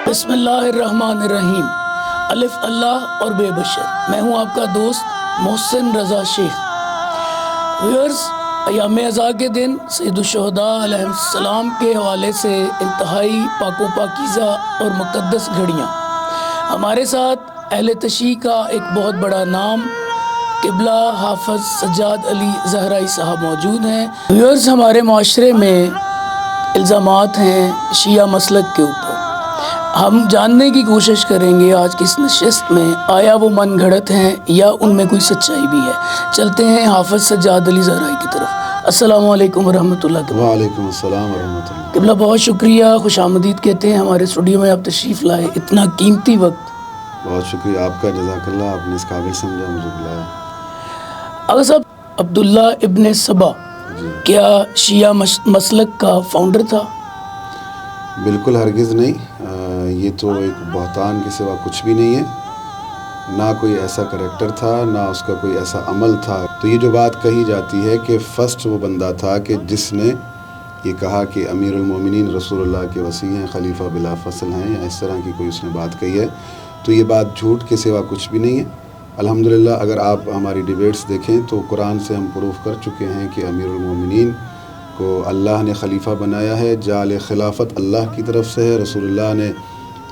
بسم اللہ الرحمن الرحیم، الف اللہ اور بے بشر۔ میں ہوں آپ کا دوست محسن رضا شیخ۔ ویورز، ایام عزا کے دن سید الشہداء علیہ السلام کے حوالے سے انتہائی پاک و پاکیزہ اور مقدس گھڑیاں۔ ہمارے ساتھ اہل تشیع کا ایک بہت بڑا نام قبلہ حافظ سجاد علی زہرائی صاحب موجود ہیں۔ ویورز، ہمارے معاشرے میں الزامات ہیں شیعہ مسلک کے اوپر۔ ہم جاننے کی کوشش کریں گے آج کی اس نشست میں آیا وہ من گھڑت ہیں یا ان میں کوئی سچائی بھی ہے۔ چلتے ہیں حافظ سجاد علی زہرائی کی طرف۔ السلام علیکم ورحمۃ اللہ۔ وعلیکم السلام ورحمۃ اللہ۔ قبلہ بہت شکریہ، خوش آمدید کہتے ہیں ہمارے اسٹوڈیو میں آپ تشریف لائے، اتنا قیمتی وقت۔ بہت شکریہ آپ کا، جزاک اللہ، آپ نے اس قابل سمجھا مجھے بلایا۔ اگر صاحب، عبداللہ ابن سبا کیا شیعہ مسلک کا فاؤنڈر تھا؟ بالکل ہرگز نہیں، یہ تو ایک بہتان کے سوا کچھ بھی نہیں ہے۔ نہ کوئی ایسا کریکٹر تھا، نہ اس کا کوئی ایسا عمل تھا۔ تو یہ جو بات کہی جاتی ہے کہ فرسٹ وہ بندہ تھا کہ جس نے یہ کہا کہ امیر المومنین رسول اللہ کے وصی ہیں، خلیفہ بلا فصل ہیں، یا اس طرح کی کوئی اس نے بات کہی ہے، تو یہ بات جھوٹ کے سوا کچھ بھی نہیں ہے۔ الحمدللہ اگر آپ ہماری ڈیبیٹس دیکھیں تو قرآن سے ہم پروف کر چکے ہیں کہ امیر المومنین کو اللہ نے خلیفہ بنایا ہے، جعل خلافت اللہ کی طرف سے ہے۔ رسول اللہ نے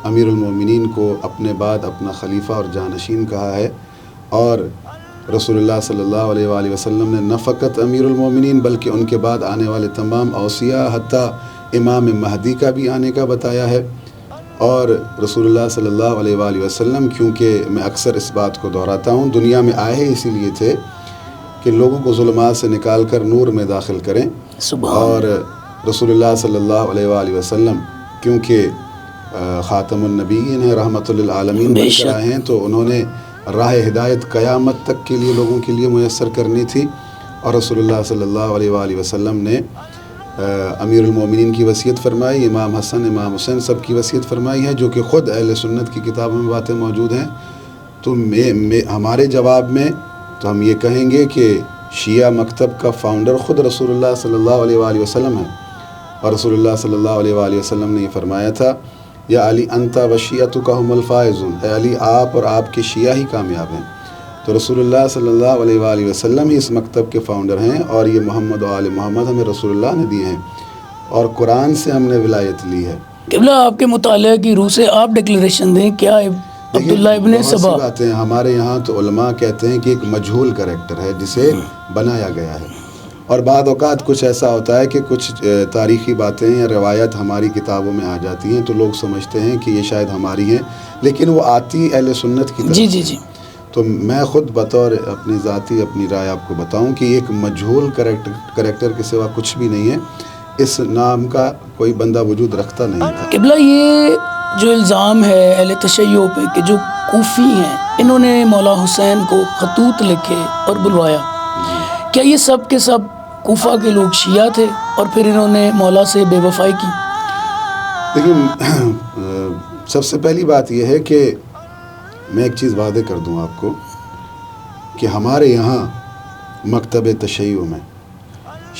امیر المومنین کو اپنے بعد اپنا خلیفہ اور جانشین کہا ہے، اور رسول اللہ صلی اللہ علیہ وآلہ وسلم نے نہ فقط امیر المومنین بلکہ ان کے بعد آنے والے تمام اوصیاء حتیٰ امام مہدی کا بھی آنے کا بتایا ہے۔ اور رسول اللہ صلی اللہ علیہ وآلہ وسلم، کیونکہ میں اکثر اس بات کو دہراتا ہوں، دنیا میں آئے ہی اسی لیے تھے کہ لوگوں کو ظلمات سے نکال کر نور میں داخل کریں۔ اور رسول اللہ صلی اللہ علیہ وآلہ وسلم کیونکہ خاتم النبیین ہیں، رحمت للعالمین بن کر آئے ہیں، تو انہوں نے راہ ہدایت قیامت تک کے لیے لوگوں کے لیے میسر کرنی تھی۔ اور رسول اللہ صلی اللہ علیہ وآلہ وسلم نے امیر المومنین کی وصیت فرمائی، امام حسن، امام حسین سب کی وصیت فرمائی ہے، جو کہ خود اہل سنت کی کتابوں میں باتیں موجود ہیں۔ تو ہمارے جواب میں تو ہم یہ کہیں گے کہ شیعہ مکتب کا فاؤنڈر خود رسول اللہ صلی اللہ علیہ وآلہ وسلم ہے، اور رسول اللہ صلی اللہ علیہ وآلہ وسلم نے یہ فرمایا تھا، یا علی انت و شیعتک هم الفائزون، اے علی آپ اور آپ کے شیعہ ہی کامیاب ہیں۔ تو رسول اللہ صلی اللہ علیہ وآلہ وسلم ہی اس مکتب کے فاؤنڈر ہیں، اور یہ محمد و آل محمد ہمیں رسول اللہ نے دیے ہیں، اور قرآن سے ہم نے ولایت لی ہے۔ قبلہ آپ کے مطالعہ کی روح سے آپ ڈکلیریشن دیں، کیا عبداللہ ابن سبا؟ بہت سی باتیں ہمارے یہاں تو علماء کہتے ہیں کہ ایک مجہول کریکٹر ہے جسے بنایا گیا ہے، اور بعض اوقات کچھ ایسا ہوتا ہے کہ کچھ تاریخی باتیں یا روایت ہماری کتابوں میں آ جاتی ہیں تو لوگ سمجھتے ہیں کہ یہ شاید ہماری ہیں، لیکن وہ آتی اہل سنت کی طرف سے۔ جی۔ تو میں خود بطور اپنی ذاتی اپنی رائے آپ کو بتاؤں کہ ایک مجہول کریکٹر کے سوا کچھ بھی نہیں ہے، اس نام کا کوئی بندہ وجود رکھتا نہیں تھا۔ قبلہ یہ جو الزام ہے اہل تشیع پہ کہ جو کوفی ہیں انہوں نے مولا حسین کو خطوط لکھے اور بلوایا، کیا یہ سب کے سب کوفہ کے لوگ شیعہ تھے اور پھر انہوں نے مولا سے بے وفائی کی؟ لیکن سب سے پہلی بات یہ ہے کہ میں ایک چیز واضح کر دوں آپ کو کہ ہمارے یہاں مکتب تشیع میں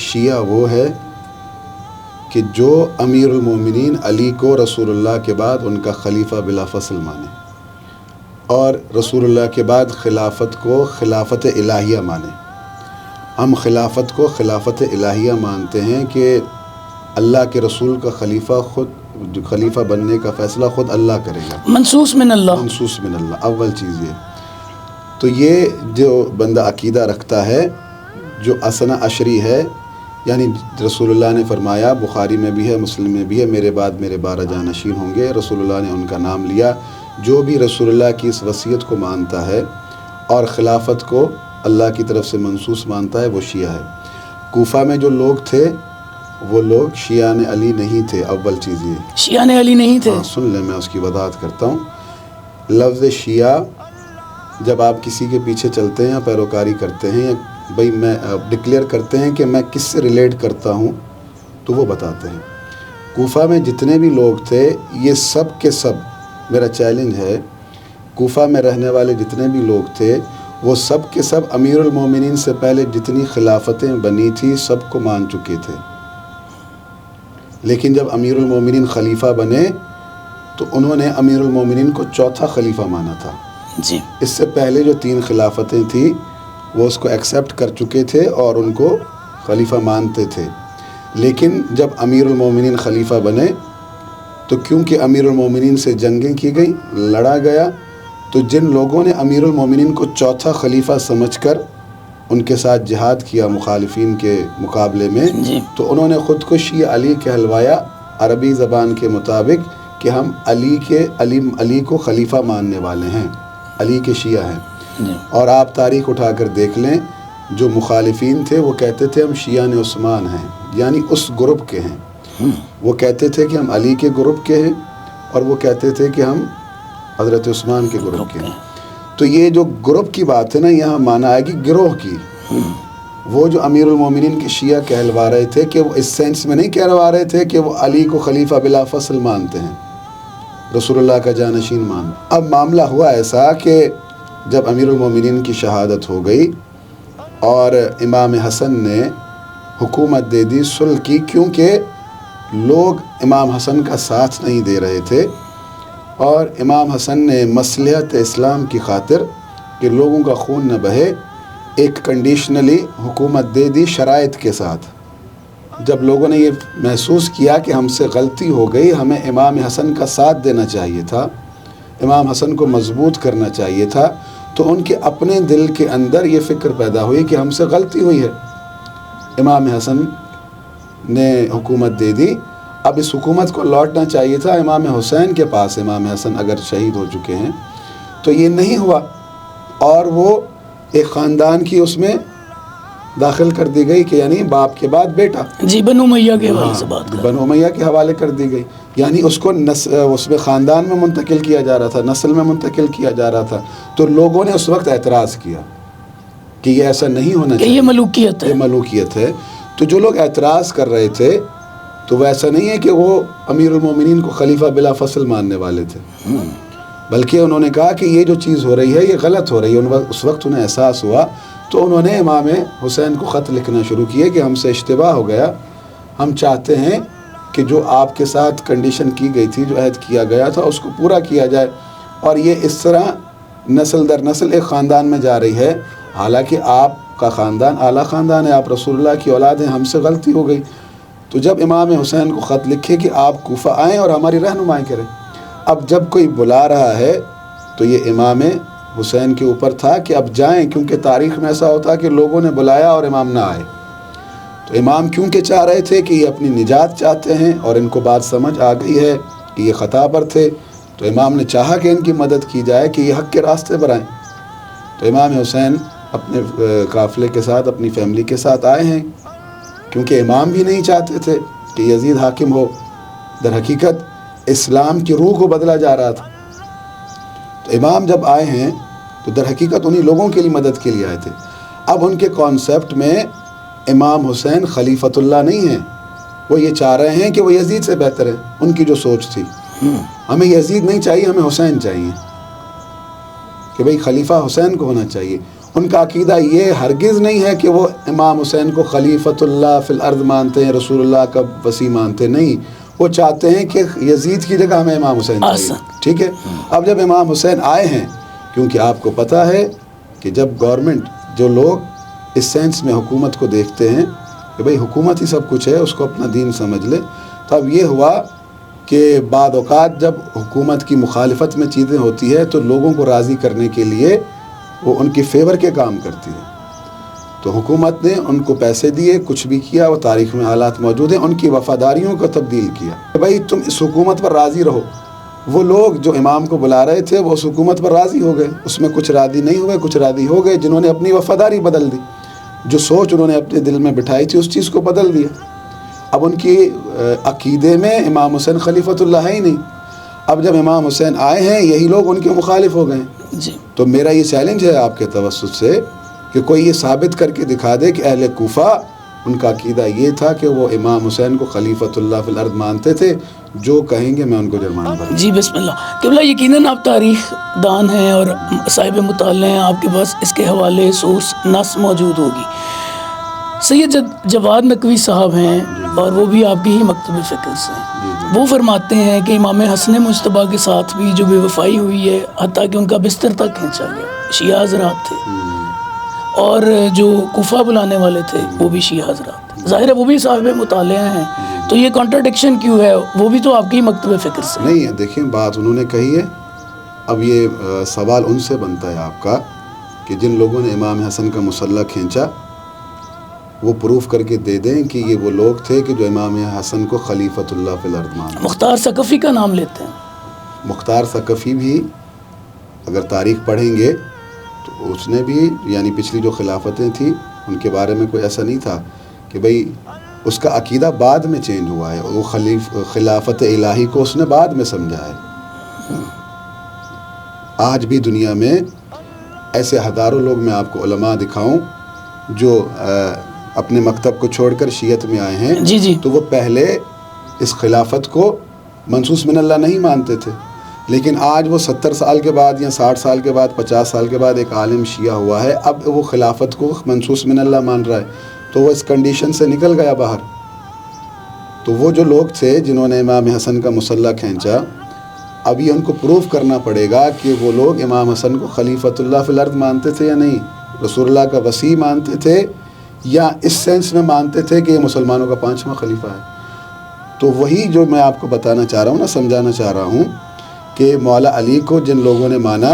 شیعہ وہ ہے کہ جو امیر المومنین علی کو رسول اللہ کے بعد ان کا خلیفہ بلا فصل مانے، اور رسول اللہ کے بعد خلافت کو خلافت الہیہ مانے۔ ہم خلافت کو خلافت الہیہ مانتے ہیں کہ اللہ کے رسول کا خلیفہ بننے کا فیصلہ خود اللہ کرے گا، منصوص من اللہ، اول چیز یہ۔ تو یہ جو بندہ عقیدہ رکھتا ہے، جو اثنا عشری ہے، یعنی رسول اللہ نے فرمایا، بخاری میں بھی ہے، مسلم میں بھی ہے، میرے بعد میرے 12 جانشین ہوں گے، رسول اللہ نے ان کا نام لیا۔ جو بھی رسول اللہ کی اس وصیت کو مانتا ہے اور خلافت کو اللہ کی طرف سے منصوص مانتا ہے، وہ شیعہ ہے۔ کوفہ میں جو لوگ تھے وہ لوگ شیعہ علی نہیں تھے، اول چیز یہ۔ شیعہ علی نہیں تھے؟ سن لیں، میں اس کی وضاحت کرتا ہوں۔ لفظ شیعہ جب آپ کسی کے پیچھے چلتے ہیں یا پیروکاری کرتے ہیں، یا بھائی میں ڈکلیئر کرتے ہیں کہ میں کس سے ریلیٹ کرتا ہوں، تو وہ بتاتے ہیں۔ کوفہ میں جتنے بھی لوگ تھے، یہ سب کے سب، میرا چیلنج ہے، کوفہ میں رہنے والے جتنے بھی لوگ تھے وہ سب کے سب امیر المومنین سے پہلے جتنی خلافتیں بنی تھی سب کو مان چکے تھے، لیکن جب امیر المومنین خلیفہ بنے تو انہوں نے امیر المومنین کو چوتھا خلیفہ مانا تھا۔ جی، اس سے پہلے جو 3 خلافتیں تھیں وہ اس کو ایکسیپٹ کر چکے تھے اور ان کو خلیفہ مانتے تھے، لیکن جب امیر المومنین خلیفہ بنے تو کیونکہ امیر المومنین سے جنگیں کی گئیں، لڑا گیا، تو جن لوگوں نے امیر المومنین کو چوتھا خلیفہ سمجھ کر ان کے ساتھ جہاد کیا مخالفین کے مقابلے میں، جی، تو انہوں نے خودکشی علی کہلوایا عربی زبان کے مطابق کہ ہم علی کو خلیفہ ماننے والے ہیں، علی کے شیعہ ہیں۔ جی، اور آپ تاریخ اٹھا کر دیکھ لیں، جو مخالفین تھے وہ کہتے تھے ہم شیعہ عثمان ہیں، یعنی اس گروپ کے ہیں۔ وہ کہتے تھے کہ ہم علی کے گروپ کے ہیں، اور وہ کہتے تھے کہ ہم حضرت عثمان کے گروپ کے ہیں۔ تو یہ جو گروپ کی بات ہے نا، یہاں مانا آئے گی گروہ کی۔ وہ جو امیر المومنین کے شیعہ کہلوا رہے تھے کہ وہ اس سینس میں نہیں کہلوا رہے تھے کہ وہ علی کو خلیفہ بلا فصل مانتے ہیں، رسول اللہ کا جانشین مانتے۔ اب معاملہ ہوا ایسا کہ جب امیر المومنین کی شہادت ہو گئی اور امام حسن نے حکومت دے دی، صلح کی، کیونکہ لوگ امام حسن کا ساتھ نہیں دے رہے تھے، اور امام حسن نے مصلحت اسلام کی خاطر کہ لوگوں کا خون نہ بہے ایک کنڈیشنلی حکومت دے دی شرائط کے ساتھ۔ جب لوگوں نے یہ محسوس کیا کہ ہم سے غلطی ہو گئی، ہمیں امام حسن کا ساتھ دینا چاہیے تھا، امام حسن کو مضبوط کرنا چاہیے تھا، تو ان کے اپنے دل کے اندر یہ فکر پیدا ہوئی کہ ہم سے غلطی ہوئی ہے۔ امام حسن نے حکومت دے دی، اب اس حکومت کو لوٹنا چاہیے تھا امام حسین کے پاس، امام حسن اگر شہید ہو چکے ہیں، تو یہ نہیں ہوا، اور وہ ایک خاندان کی اس میں داخل کر دی گئی کہ یعنی باپ کے بعد بیٹا، جی، بنو امیہ کے حوالے سے بات کر، بنو امیہ کے حوالے کر دی گئی، یعنی اس کو اس میں خاندان میں منتقل کیا جا رہا تھا، نسل میں منتقل کیا جا رہا تھا۔ تو لوگوں نے اس وقت اعتراض کیا کہ یہ ایسا نہیں ہونا کہ چاہیے، یہ ملوکیت ہے، یہ ملوکیت ہے۔ تو جو لوگ اعتراض کر رہے تھے تو وہ ایسا نہیں ہے کہ وہ امیر المومنین کو خلیفہ بلا فصل ماننے والے تھے، بلکہ انہوں نے کہا کہ یہ جو چیز ہو رہی ہے یہ غلط ہو رہی ہے۔ اس وقت انہیں احساس ہوا، تو انہوں نے امام حسین کو خط لکھنا شروع کیے کہ ہم سے اشتباہ ہو گیا، ہم چاہتے ہیں کہ جو آپ کے ساتھ کنڈیشن کی گئی تھی، جو عہد کیا گیا تھا، اس کو پورا کیا جائے، اور یہ اس طرح نسل در نسل ایک خاندان میں جا رہی ہے، حالانکہ آپ کا خاندان اعلیٰ خاندان ہے، آپ رسول اللہ کی اولاد ہیں، ہم سے غلطی ہو گئی۔ تو جب امام حسین کو خط لکھے کہ آپ کوفہ آئیں اور ہماری رہنمائی کریں، اب جب کوئی بلا رہا ہے تو یہ امام حسین کے اوپر تھا کہ اب جائیں، کیونکہ تاریخ میں ایسا ہوتا کہ لوگوں نے بلایا اور امام نہ آئے۔ تو امام کیونکہ چاہ رہے تھے کہ یہ اپنی نجات چاہتے ہیں، اور ان کو بات سمجھ آ گئی ہے کہ یہ خطا پر تھے، تو امام نے چاہا کہ ان کی مدد کی جائے کہ یہ حق کے راستے پر آئیں۔ تو امام حسین اپنے قافلے کے ساتھ، اپنی فیملی کے ساتھ آئے ہیں، کیونکہ امام بھی نہیں چاہتے تھے کہ یزید حاکم ہو۔ در حقیقت اسلام کی روح کو بدلا جا رہا تھا۔ تو امام جب آئے ہیں تو در حقیقت انہی لوگوں کے لیے مدد کے لیے آئے تھے۔ اب ان کے کانسیپٹ میں امام حسین خلیفۃ اللہ نہیں ہیں، وہ یہ چاہ رہے ہیں کہ وہ یزید سے بہتر ہے۔ ان کی جو سوچ تھی، ہمیں یزید نہیں چاہیے، ہمیں حسین چاہیے، کہ بھئی خلیفہ حسین کو ہونا چاہیے۔ ان کا عقیدہ یہ ہرگز نہیں ہے کہ وہ امام حسین کو خلیفۃ اللہ فی الارض مانتے ہیں، رسول اللہ کا وصی مانتے، نہیں، وہ چاہتے ہیں کہ یزید کی جگہ ہمیں امام حسین چاہیے۔ ٹھیک ہے، اب جب امام حسین آئے ہیں، کیونکہ آپ کو پتہ ہے کہ جب گورنمنٹ، جو لوگ اس سینس میں حکومت کو دیکھتے ہیں کہ بھئی حکومت ہی سب کچھ ہے، اس کو اپنا دین سمجھ لے، تو اب یہ ہوا کہ بعض اوقات جب حکومت کی مخالفت میں چیزیں ہوتی ہے تو لوگوں کو راضی کرنے کے لیے وہ ان کی فیور کے کام کرتی ہے۔ تو حکومت نے ان کو پیسے دیے، کچھ بھی کیا، وہ تاریخ میں حالات موجود ہیں، ان کی وفاداریوں کو تبدیل کیا کہ بھائی تم اس حکومت پر راضی رہو۔ وہ لوگ جو امام کو بلا رہے تھے وہ اس حکومت پر راضی ہو گئے، اس میں کچھ راضی نہیں ہوئے، کچھ راضی ہو گئے، جنہوں نے اپنی وفاداری بدل دی، جو سوچ انہوں نے اپنے دل میں بٹھائی تھی اس چیز کو بدل دیا۔ اب ان کی عقیدے میں امام حسین خلیفۃ اللہ ہے ہی نہیں۔ اب جب امام حسین آئے ہیں، یہی لوگ ان کے مخالف ہو گئے ہیں۔ جی، تو میرا یہ چیلنج ہے آپ کے توسط سے کہ کوئی یہ ثابت کر کے دکھا دے کہ اہل کوفہ ان کا عقیدہ یہ تھا کہ وہ امام حسین کو خلیفۃ اللہ فی الارض مانتے تھے، جو کہیں گے میں ان کو جرمانہ بھروں۔ جی بسم اللہ قبلہ، یقیناً آپ تاریخ دان ہیں اور صاحب مطالعہ ہیں، آپ کے پاس اس کے حوالے سورس نص موجود ہوگی۔ سید جواد نقوی صاحب ہیں اور وہ بھی آپ کی ہی مکتب فکر سے ہیں، وہ فرماتے ہیں کہ امام حسن مجتبیٰ کے ساتھ بھی جو بے وفائی ہوئی ہے، حتیٰ کہ ان کا بستر تک کھینچا گیا، شیعہ حضرات تھے، اور جو کوفہ بلانے والے تھے وہ بھی شیعہ حضرات، ظاہر ہے وہ بھی صاحب مطالعہ ہیں، تو یہ کانٹرڈکشن کیوں ہے؟ وہ بھی تو آپ کی مکتب فکر سے نہیں، دیکھیں بات انہوں نے کہی ہے، اب یہ سوال ان سے بنتا ہے آپ کا کہ جن لوگوں نے امام حسن کا مسلح کھینچا وہ پروف کر کے دے دیں کہ یہ وہ لوگ تھے کہ جو امام حسن کو خلیفۃ اللہ فی الارض مانتے۔ مختار ثقفی کا نام لیتے ہیں، مختار ثقفی بھی اگر تاریخ پڑھیں گے تو اس نے بھی یعنی پچھلی جو خلافتیں تھیں ان کے بارے میں کوئی ایسا نہیں تھا کہ بھئی اس کا عقیدہ بعد میں چینج ہوا ہے، وہ خلافت الہی کو اس نے بعد میں سمجھا ہے۔ آج بھی دنیا میں ایسے ہزاروں لوگ میں آپ کو علماء دکھاؤں جو اپنے مکتب کو چھوڑ کر شیعت میں آئے ہیں، جی جی، تو وہ پہلے اس خلافت کو منصوص من اللہ نہیں مانتے تھے، لیکن آج وہ 70 سال کے بعد یا 60 سال کے بعد 50 سال کے بعد ایک عالم شیعہ ہوا ہے، اب وہ خلافت کو منصوص من اللہ مان رہا ہے، تو وہ اس کنڈیشن سے نکل گیا باہر۔ تو وہ جو لوگ تھے جنہوں نے امام حسن کا مسلح کھینچا، اب یہ ان کو پروف کرنا پڑے گا کہ وہ لوگ امام حسن کو خلیفۃ اللہ فی الارض مانتے تھے یا نہیں، رسول اللہ کا وصی مانتے تھے یا اس سینس میں مانتے تھے کہ یہ مسلمانوں کا 5واں خلیفہ ہے۔ تو وہی جو میں آپ کو بتانا چاہ رہا ہوں نا، سمجھانا چاہ رہا ہوں کہ مولا علی کو جن لوگوں نے مانا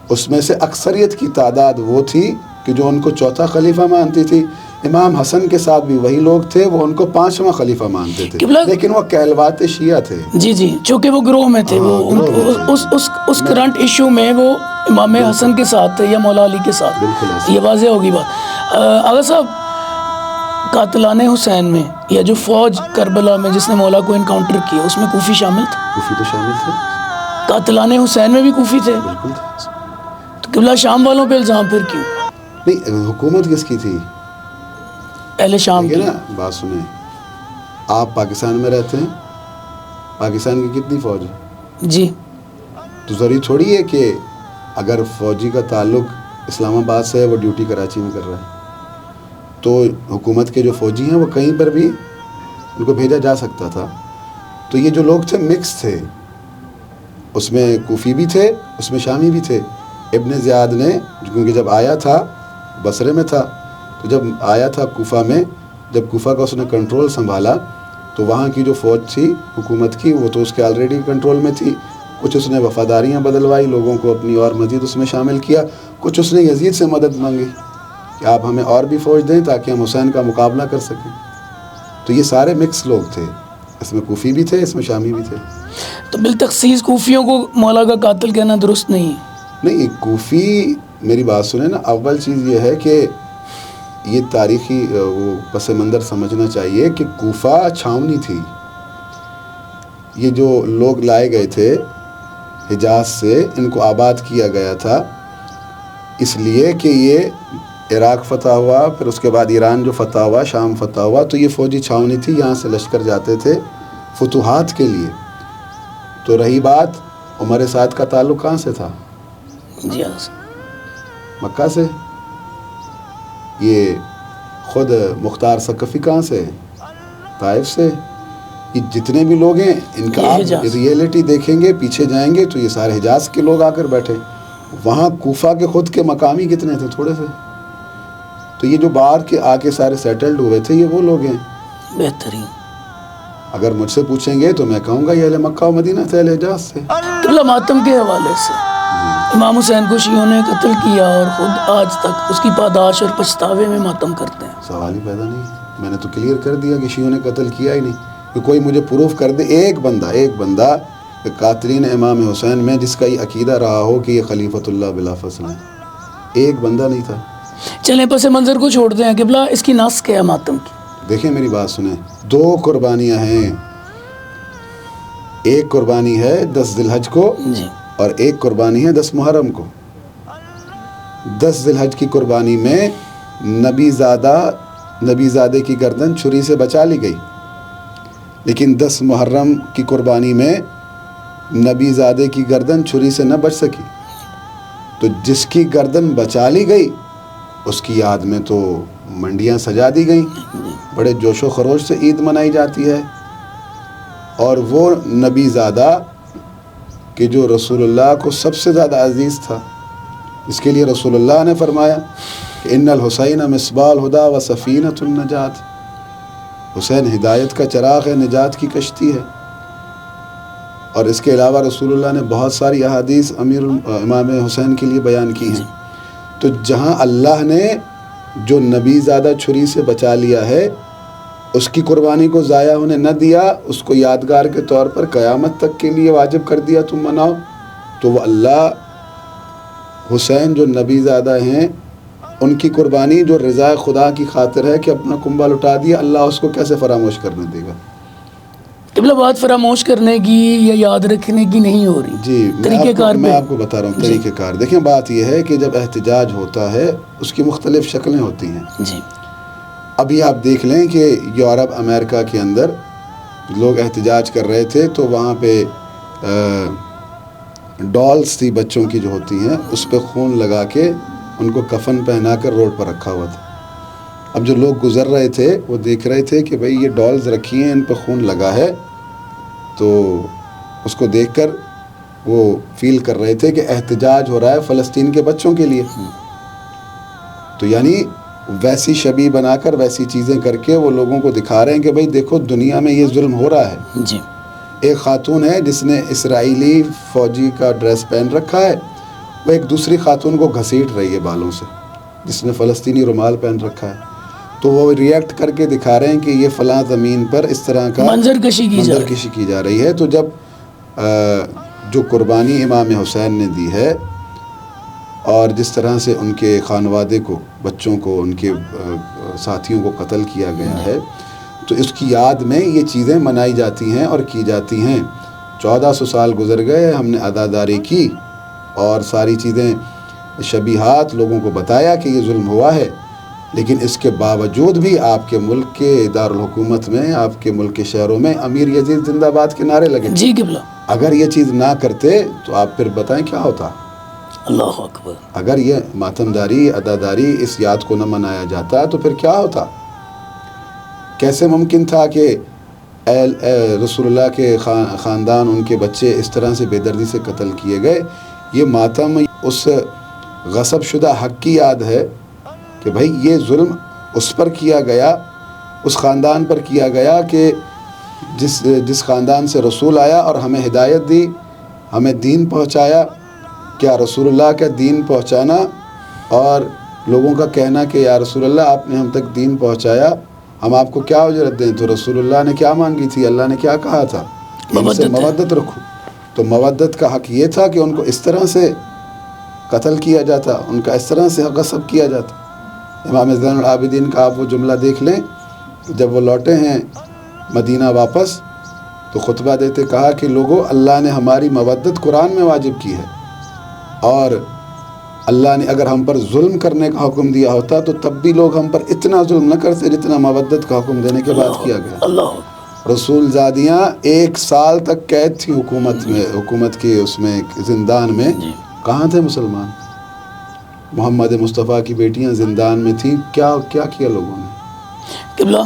اس میں سے اکثریت کی تعداد وہ تھی کہ جو ان کو چوتھا خلیفہ مانتی تھی۔ امام حسن کے ساتھ بھی وہی لوگ تھے، وہ ان کو 5واں خلیفہ مانتے تھے، لیکن وہ کہلواتے شیعہ تھے۔ جی جی، چونکہ وہ گروہ میں تھے، وہ اس کرنٹ ایشو میں وہ امام حسن کے ساتھ تھے یا مولا علی کے ساتھ، یہ واضح ہوگی بات۔ آغا صاحب، قاتلان حسین میں یا جو فوج کربلا میں جس نے مولا کو انکاؤنٹر کیا اس میں کوفی شامل تھے؟ کوفی تو شامل تھے۔ قاتلان حسین میں بھی کوفی تھے؟ بالکل۔ تو قبلہ شام والوں پہ الزام پھر کیوں؟ نہیں، حکومت کس کی تھی؟ اہل شام کی۔ نا بات سنیں، آپ پاکستان میں رہتے ہیں، پاکستان کی کتنی فوج ہے؟ جی، تو ضروری تھوڑی ہے کہ اگر فوجی کا تعلق اسلام آباد سے ہے وہ ڈیوٹی کراچی میں کر رہا ہے، تو حکومت کے جو فوجی ہیں وہ کہیں پر بھی ان کو بھیجا جا سکتا تھا۔ تو یہ جو لوگ تھے مکس تھے، اس میں کوفی بھی تھے، اس میں شامی بھی تھے۔ ابن زیاد نے کیونکہ جب آیا تھا بصرے میں تھا، تو جب آیا تھا کوفہ میں، جب کوفہ کا اس نے کنٹرول سنبھالا تو وہاں کی جو فوج تھی حکومت کی وہ تو اس کے آلریڈی کنٹرول میں تھی، کچھ اس نے وفاداریاں بدلوائی، لوگوں کو اپنی اور مزید اس میں شامل کیا، کچھ اس نے یزید سے مدد مانگی کہ آپ ہمیں اور بھی فوج دیں تاکہ ہم حسین کا مقابلہ کر سکیں۔ تو یہ سارے مکس لوگ تھے، اس میں کوفی بھی تھے، اس میں شامی بھی تھے۔ تو بالتخصیص کوفیوں کو مولا کا قاتل کہنا درست نہیں ہے؟ نہیں، کوفی، میری بات سنیں نا، اول چیز یہ ہے کہ یہ تاریخی وہ پس منظر سمجھنا چاہیے کہ کوفہ چھاونی تھی۔ یہ جو لوگ لائے گئے تھے حجاز سے، ان کو آباد کیا گیا تھا اس لیے کہ یہ عراق فتح ہوا، پھر اس کے بعد ایران جو فتح ہوا، شام فتح ہوا، تو یہ فوجی چھاونی تھی، یہاں سے لشکر جاتے تھے فتوحات کے لیے۔ تو رہی بات عمر سعد کا تعلق کہاں سے تھا؟ جی، مکہ سے۔ یہ خود مختار ثقفی کہاں سے؟ طائف سے۔ یہ جتنے بھی لوگ ہیں ان کا آپ ریئلٹی دیکھیں گے، پیچھے جائیں گے تو یہ سارے حجاز کے لوگ آ کر بیٹھے، وہاں کوفہ کے خود کے مقامی کتنے تھے؟ تھوڑے سے۔ تو یہ جو باہر کے آ کے سارے سیٹلڈ ہوئے تھے یہ وہ لوگ ہیں۔ بہترین۔ اگر مجھ سے پوچھیں گے تو میں کہوں گا یہ اہل مکہ و مدینہ تھے، اہل حجاز سے۔ قبلہ ماتم کے حوالے سے امام حسین کو شیعوں نے قتل کیا اور خود آج تک اس کی پاداش اور پچھتاوے میں ماتم کرتے ہیں۔ سوال ہی پیدا نہیں، میں نے تو کلیئر کر دیا کہ شیعوں نے قتل کیا ہی نہیں، کہ کوئی مجھے پروف کر دے ایک بندہ کہ قاتلین امام حسین میں جس کا یہ عقیدہ رہا ہو کہ یہ خلیفۃ اللہ بلا فصل ہے، ایک بندہ نہیں تھا۔ چلیں پس منظر کو چھوڑتے ہیں، قبلہ اس کی نس کیا ہے ماتم کی؟ دیکھیں میری بات سنیں، 2 قربانیاں ہیں، ایک قربانی ہے 10 ذی الحج کو جی، اور ایک قربانی ہے 10 محرم کو۔ 10 ذی الحج کی قربانی میں نبی زادہ نبی زادے کی گردن چھری سے بچا لی گئی، لیکن 10 محرم کی قربانی میں نبی زادے کی گردن چھری سے نہ بچ سکی، تو جس کی گردن بچا لی گئی اس کی یاد میں تو منڈیاں سجا دی گئیں، بڑے جوش و خروش سے عید منائی جاتی ہے۔ اور وہ نبی زادہ کہ جو رسول اللہ کو سب سے زیادہ عزیز تھا، اس کے لیے رسول اللہ نے فرمایا کہ ان الحسین مصباح الہدی و سفینۃ النجات، حسین ہدایت کا چراغ ہے، نجات کی کشتی ہے۔ اور اس کے علاوہ رسول اللہ نے بہت ساری احادیث امام حسین کے لیے بیان کی ہیں۔ تو جہاں اللہ نے جو نبی زادہ چھری سے بچا لیا ہے، اس کی قربانی کو ضائع ہونے نہ دیا، اس کو یادگار کے طور پر قیامت تک کے لیے واجب کر دیا تم مناؤ، تو وہ اللہ حسین جو نبی زادہ ہیں ان کی قربانی جو رضا خدا کی خاطر ہے کہ اپنا کنبہ لٹا دیا، اللہ اس کو کیسے فراموش کرنے دے گا؟ قبلہ بات فراموش کرنے کی یا یاد رکھنے کی نہیں ہو رہی، جی طریقہ کار میں آپ کو بتا رہا ہوں طریقہ کار۔ دیکھیں بات یہ ہے کہ جب احتجاج ہوتا ہے اس کی مختلف شکلیں ہوتی ہیں۔ جی ابھی آپ دیکھ لیں کہ یورپ امریکہ کے اندر لوگ احتجاج کر رہے تھے تو وہاں پہ ڈالز تھی بچوں کی جو ہوتی ہیں، اس پہ خون لگا کے ان کو کفن پہنا کر روڈ پر رکھا ہوا تھا۔ اب جو لوگ گزر رہے تھے وہ دیکھ رہے تھے کہ بھئی یہ ڈالز رکھی ہیں، ان پہ خون لگا ہے، تو اس کو دیکھ کر وہ فیل کر رہے تھے کہ احتجاج ہو رہا ہے فلسطین کے بچوں کے لیے۔ تو یعنی ویسی شبیہ بنا کر ویسی چیزیں کر کے وہ لوگوں کو دکھا رہے ہیں کہ بھئی دیکھو دنیا میں یہ ظلم ہو رہا ہے۔ جی ایک خاتون ہے جس نے اسرائیلی فوجی کا ڈریس پہن رکھا ہے، وہ ایک دوسری خاتون کو گھسیٹ رہی ہے بالوں سے، جس نے فلسطینی رومال پہن رکھا ہے، تو وہ ریئیکٹ کر کے دکھا رہے ہیں کہ یہ فلاں زمین پر اس طرح کا منظر کشی کی جا رہی ہے۔ تو جب جو قربانی امام حسین نے دی ہے اور جس طرح سے ان کے خانوادے کو، بچوں کو، ان کے ساتھیوں کو قتل کیا گیا ہے، تو اس کی یاد میں یہ چیزیں منائی جاتی ہیں اور کی جاتی ہیں۔ 1400 سال گزر گئے، ہم نے عزاداری کی اور ساری چیزیں شبیہات لوگوں کو بتایا کہ یہ ظلم ہوا ہے، لیکن اس کے باوجود بھی آپ کے ملک کے دارالحکومت میں، آپ کے ملک کے شہروں میں امیر یزید زندہ باد کے نعرے لگے۔ جی قبلہ، اگر یہ چیز نہ کرتے تو آپ پھر بتائیں کیا ہوتا؟ اللہ اکبر۔ اگر یہ ماتمداری، عزاداری، اس یاد کو نہ منایا جاتا تو پھر کیا ہوتا؟ کیسے ممکن تھا کہ رسول اللہ کے خاندان، ان کے بچے اس طرح سے بے دردی سے قتل کیے گئے؟ یہ ماتم اس غصب شدہ حق کی یاد ہے کہ بھائی یہ ظلم اس پر کیا گیا، اس خاندان پر کیا گیا کہ جس خاندان سے رسول آیا اور ہمیں ہدایت دی، ہمیں دین پہنچایا۔ کیا رسول اللہ کا دین پہنچانا اور لوگوں کا کہنا کہ یا رسول اللہ آپ نے ہم تک دین پہنچایا، ہم آپ کو کیا اجرت دیں؟ تو رسول اللہ نے کیا مانگی تھی؟ اللہ نے کیا کہا تھا؟ ان سے مودت رکھو۔ تو مودت کا حق یہ تھا کہ ان کو اس طرح سے قتل کیا جاتا، ان کا اس طرح سے غصب کیا جاتا۔ امام زین العابدین کا آپ وہ جملہ دیکھ لیں، جب وہ لوٹے ہیں مدینہ واپس تو خطبہ دیتے کہا کہ لوگوں، اللہ نے ہماری مودت قرآن میں واجب کی ہے، اور اللہ نے اگر ہم پر ظلم کرنے کا حکم دیا ہوتا تو تب بھی لوگ ہم پر اتنا ظلم نہ کرتے جتنا مودت کا حکم دینے کے بعد کیا گیا۔ اللہ رسول زادیاں 1 سال تک قید تھی حکومت کے اس میں زندان میں۔ کہاں تھے مسلمان؟ محمد مصطفیٰ کی بیٹیاں زندان میں تھیں، کیا کیا لوگوں نے؟ قبلہ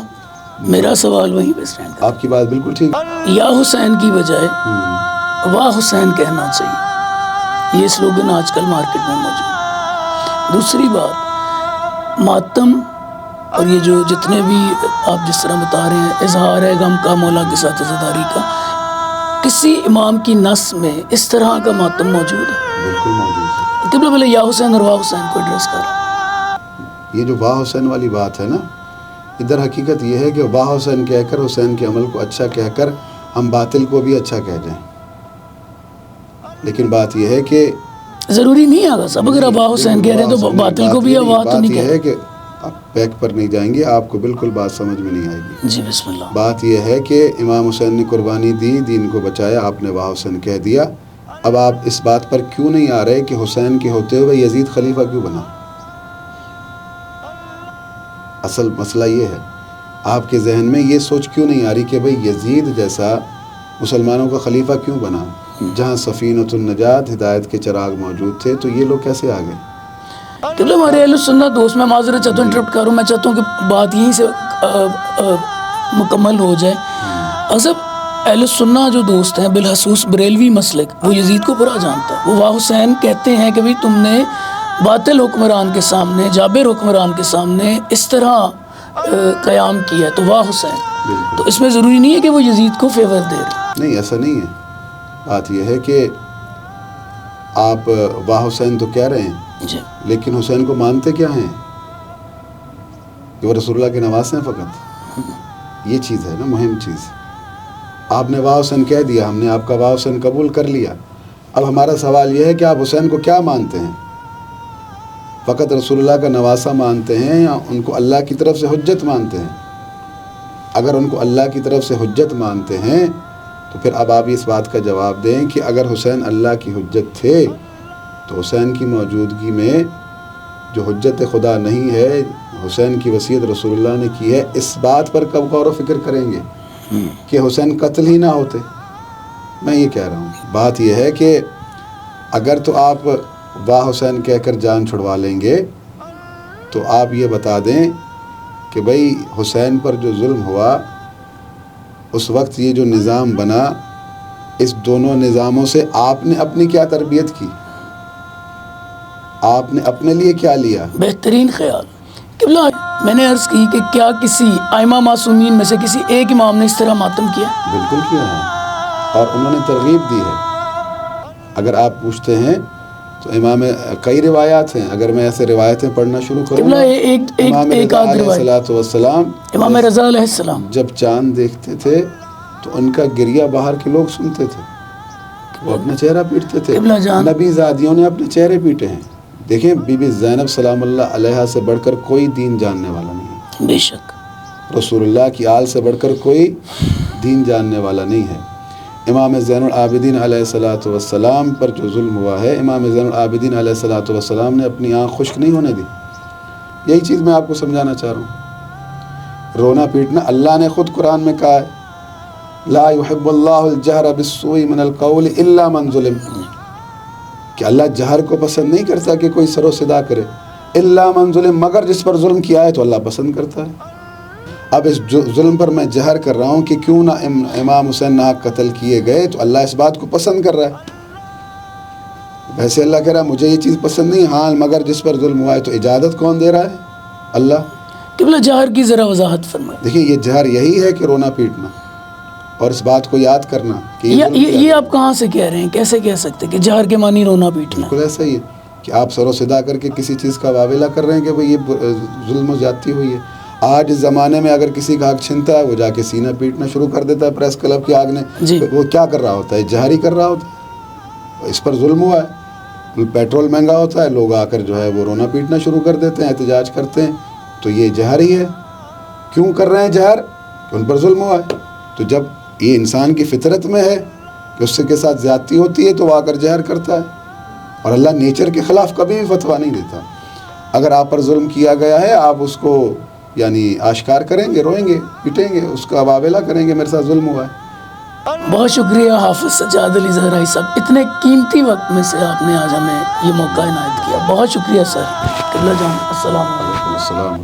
میرا سوال وہیں پہ اسٹینڈ کرتا ہے۔ آپ کی بات بالکل ٹھیک۔ یا حسین کی بجائے واہ حسین کہنا چاہیے، یہ سلوگن آج کل مارکیٹ میں موجود ہے۔ دوسری بات، ماتم اور یہ جو جتنے بھی آپ جس طرح بتا رہے ہیں اظہار ہے غم کا مولا کے ساتھ عزاداری کا، کسی امام کی نص میں اس طرح کا ماتم موجود ہے؟ بالکل موجود ہے۔ قبلہ بولے یا حسین اور واہ حسین کو ایڈریس کر۔ یہ جو واہ حسین والی بات ہے نا، ادھر حقیقت یہ ہے کہ واہ حسین کہہ کر، حسین کے عمل کو اچھا کہہ کر ہم باطل کو بھی اچھا کہہ جائیں، لیکن بات یہ ہے کہ ضروری نہیں آگا صاحب، اگر آپ واہ حسین کہہ رہے ہیں تو باطل کو بھی واہ تو نہیں کہہ بات یہ رہے۔ ہے کہ آپ بیک پر نہیں جائیں گے، آپ کو بالکل بات سمجھ میں نہیں آئے گی۔ جی بسم اللہ۔ بات یہ ہے کہ امام حسین نے قربانی دی، دین کو بچایا، آپ نے واہ حسین کہہ دیا۔ اب آپ اس بات پر کیوں نہیں آ رہے کہ حسین کے ہوتے ہوئے یزید خلیفہ کیوں بنا؟ اصل مسئلہ یہ ہے، آپ کے ذہن میں یہ سوچ کیوں نہیں آ رہی کہ بھئی یزید جیسا مسلمانوں کا خلیفہ کیوں بنا، جہاں سفینۃ النجات ہدایت کے چراغ موجود تھے، تو یہ لوگ کیسے آ گئے؟ کہ ہمارے اہل سنت دوست، میں معذرت چاہتا ہوں انٹرپٹ کروں، میں چاہتا ہوں کہ بات یہیں سے مکمل ہو جائے. اصل اہل سنت جو دوست ہیں بالخصوص بریلوی مسلک، وہ یزید کو برا جانتا ہے. وہ واہ حسین کہتے ہیں کہ بھئی تم نے باطل حکمران کے سامنے، جابر حکمران کے سامنے اس طرح قیام کیا ہے، تو واہ حسین. تو اس میں ضروری نہیں ہے کہ وہ یزید کو فیور دے رہے. نہیں، ایسا نہیں ہے. بات یہ ہے کہ آپ واہ حسین تو کہہ رہے ہیں جی، لیکن حسین کو مانتے کیا ہیں؟ کہ وہ رسول اللہ کے نواسے ہیں فقط. یہ چیز ہے نا مہم چیز. آپ نے واہ حسین کہہ دیا، ہم نے آپ کا واہ حسین قبول کر لیا. اب ہمارا سوال یہ ہے کہ آپ حسین کو کیا مانتے ہیں؟ فقط رسول اللہ کا نواسہ مانتے ہیں یا ان کو اللہ کی طرف سے حجت مانتے ہیں؟ اگر ان کو اللہ کی طرف سے حجت مانتے ہیں تو پھر اب آپ اس بات کا جواب دیں کہ اگر حسین اللہ کی حجت تھے تو حسین کی موجودگی میں جو حجت خدا نہیں ہے، حسین کی وصیت رسول اللہ نے کی ہے، اس بات پر کب غور و فکر کریں گے کہ حسین قتل ہی نہ ہوتے؟ میں یہ کہہ رہا ہوں، بات یہ ہے کہ اگر تو آپ واہ حسین کہہ کر جان چھڑوا لیں گے تو آپ یہ بتا دیں کہ بھئی حسین پر جو ظلم ہوا اس وقت یہ جو نظام بنا، اس دونوں نظاموں سے آپ نے اپنی کیا تربیت کی، آپ نے اپنے لیے کیا لیا؟ بہترین خیال. قبلہ میں نے عرض کی کہ کیا کسی ائمہ معصومین میں سے کسی ایک امام نے اس طرح ماتم کیا؟ بالکل کیا ہے، اور انہوں نے ترغیب دی ہے. اگر آپ پوچھتے ہیں تو امام کئی روایات ہیں، اگر میں ایسے روایتیں پڑھنا شروع کروں قبلہ گا، امام ایک رضا آدھ علیہ روایت. السلام امام رضا علیہ السلام جب چاند دیکھتے تھے تو ان کا گریہ باہر کے لوگ سنتے تھے، وہ اپنا چہرہ پیٹتے تھے. قبلہ جان، نبی زادیوں نے اپنے چہرے پیٹے ہیں. دیکھیں بی بی زینب سلام اللہ علیہا سے بڑھ کر کوئی دین جاننے والا نہیں ہے. بے شک. رسول اللہ کی آل سے بڑھ کر کوئی دین جاننے والا نہیں ہے. امام زین العابدین علیہ السلام پر جو ظلم ہوا ہے، امام زین العابدین علیہ السلام نے اپنی آنکھ خشک نہیں ہونے دی. یہی چیز میں آپ کو سمجھانا چاہ رہا ہوں. رونا پیٹنا اللہ نے خود قرآن میں کہا ہے، لا يحب اللہ الجہر بالسوء من القول الا من ظلم، کہ اللہ جہر کو پسند نہیں کرتا کہ کوئی سر و صدا کرے، الا من ظلم، مگر جس پر ظلم کیا ہے تو اللہ پسند کرتا ہے. اب اس ظلم پر میں جہر کر رہا ہوں کہ کیوں نہ امام حسین ناحق قتل کیے گئے، تو اللہ اس بات کو پسند کر رہا ہے. ویسے اللہ کہہ رہا ہے مجھے یہ چیز پسند نہیں، ہاں مگر جس پر ظلم ہوا ہے تو اجازت کون دے رہا ہے؟ اللہ. قبلہ جہر کی ذرا وضاحت فرمائیں. دیکھیں یہ جہر یہی ہے کہ رونا پیٹنا اور اس بات کو یاد کرنا کہ یہ آپ کہاں سے کہہ رہے ہیں؟ کیسے کہہ سکتے کہ جہر کے معنی رونا پیٹنا؟ بالکل ایسا ہی ہے کہ آپ سر و صدا کر کے کسی چیز کا واویلا کر رہے ہیں کہ بھئی یہ ظلم و زیادتی ہوئی ہے. آج اس زمانے میں اگر کسی کا حق چھنتا ہے وہ جا کے سینہ پیٹنا شروع کر دیتا ہے پریس کلب کی آگ نے. جی. وہ کیا کر رہا ہوتا ہے؟ جہر ہی کر رہا ہوتا ہے. اس پر ظلم ہوا ہے، پیٹرول مہنگا ہوتا ہے، لوگ آ کر جو ہے وہ رونا پیٹنا شروع کر دیتے ہیں، احتجاج کرتے ہیں. تو یہ جہر ہی ہے. کیوں کر رہے ہیں جہر؟ کہ ان پر ظلم ہوا ہے. تو جب یہ انسان کی فطرت میں ہے کہ اس کے ساتھ زیادتی ہوتی ہے تو وہ آ کر جہر کرتا ہے. اور اللہ نیچر کے خلاف کبھی بھی فتویٰ نہیں دیتا. اگر آپ پر ظلم کیا گیا ہے، آپ اس کو یعنی آشکار کریں گے، روئیں گے، پیٹیں گے، اس کا واویلا کریں گے میرے ساتھ ظلم ہوا ہے. بہت شکریہ حافظ سجاد علی زہرائی صاحب، اتنے قیمتی وقت میں سے آپ نے آج ہمیں یہ موقع عنایت کیا. بہت شکریہ سر. قبلہ جان السلام علیکم. السلام.